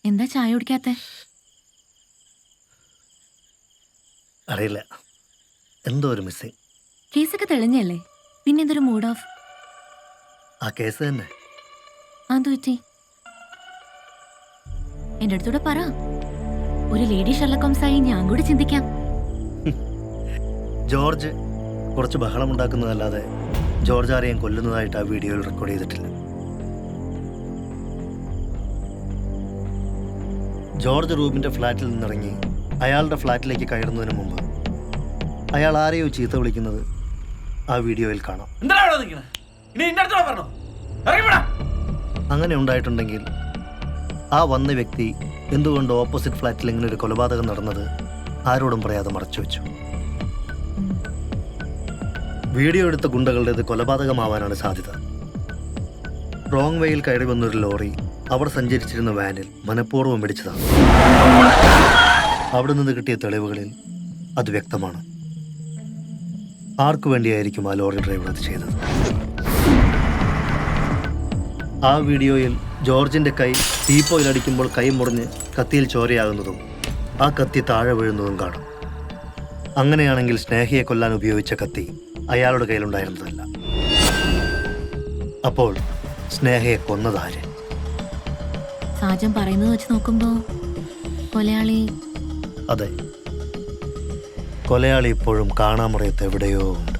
എന്താ ചായ കുടിക്കാത്തെ? അറിയില്ല, എന്തോ ഒരു മിസ്സിങ്. കേസൊക്കെ തെളിഞ്ഞല്ലേ, പിന്നെ എന്തൊരു മൂഡ് ഓഫ്? ആ കേസ് തന്നെ. അത് പറ്റി എന്റെ അടുത്തൂടെ പറ. ഒരു ലേഡി ഷെർലക് ഹോംസായി ഞാൻ കൂടി ചിന്തിക്കാം. ജോർജ് കുറച്ച് ബഹളമുണ്ടാക്കുന്നതല്ലാതെ ജോർജ് ആരെയും കൊല്ലുന്നതായിട്ട് ആ വീഡിയോയിൽ റെക്കോർഡ് ചെയ്തിട്ടില്ല. ജോർജ് റൂബിൻ്റെ ഫ്ലാറ്റിൽ നിന്നിറങ്ങി അയാളുടെ ഫ്ലാറ്റിലേക്ക് കയറുന്നതിന് മുമ്പ് അയാൾ ആരെയോ ചീത്ത വിളിക്കുന്നത് ആ വീഡിയോയിൽ കാണാം. അങ്ങനെ ഉണ്ടായിട്ടുണ്ടെങ്കിൽ ആ വന്ന വ്യക്തി എന്തുകൊണ്ട് ഓപ്പോസിറ്റ് ഫ്ലാറ്റിൽ ഇങ്ങനെ ഒരു കൊലപാതകം നടന്നത് ആരോടും പറയാതെ മറച്ചു വെച്ചു? വീഡിയോ എടുത്ത ഗുണ്ടകളുടേത് കൊലപാതകമാവാനാണ് സാധ്യത. റോങ് വേയിൽ കയറി വന്നൊരു ലോറി അവർ സഞ്ചരിച്ചിരുന്ന വാനിൽ മനഃപൂർവ്വം ഇടിച്ചതാണ്. അവിടെ നിന്ന് കിട്ടിയ തെളിവുകളിൽ അത് വ്യക്തമാണ്. ആർക്കു വേണ്ടിയായിരിക്കും ആ ലോറി ഡ്രൈവർ അത് ചെയ്തത്? ആ വീഡിയോയിൽ ജോർജിന്റെ കൈ ടീപ്പോയിലടിക്കുമ്പോൾ കൈ മുറിഞ്ഞ് കത്തിയിൽ ചോരയാകുന്നതും ആ കത്തി താഴെ വീഴുന്നതും കാണും. അങ്ങനെയാണെങ്കിൽ സ്നേഹയെ കൊല്ലാൻ ഉപയോഗിച്ച കത്തി അയാളുടെ കയ്യിലുണ്ടായിരുന്നതല്ല. അപ്പോൾ സ്നേഹയെ കൊന്നതാര്? സാജൻ പറയുന്നത് വെച്ച് നോക്കുമ്പോ കൊലയാളി. അതെ, കൊലയാളി ഇപ്പോഴും കാണാമറയത്ത് എവിടെയോ ഉണ്ട്.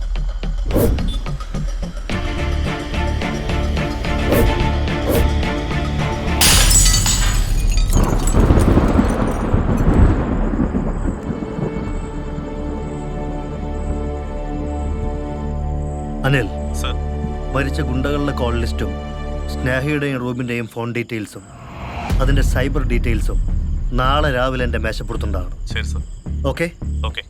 അനിൽ സർ, മരിച്ച ഗുണ്ടകളുടെ കോൾ ലിസ്റ്റും സ്നേഹയുടെയും റൂബിൻ്റെയും ഫോൺ ഡീറ്റെയിൽസും അതിൻ്റെ സൈബർ ഡീറ്റെയിൽസും നാളെ രാവിലെ എൻ്റെ മേശപ്പുറത്തുണ്ടാകണം. ശരി സർ. ഓക്കെ? ഓക്കെ.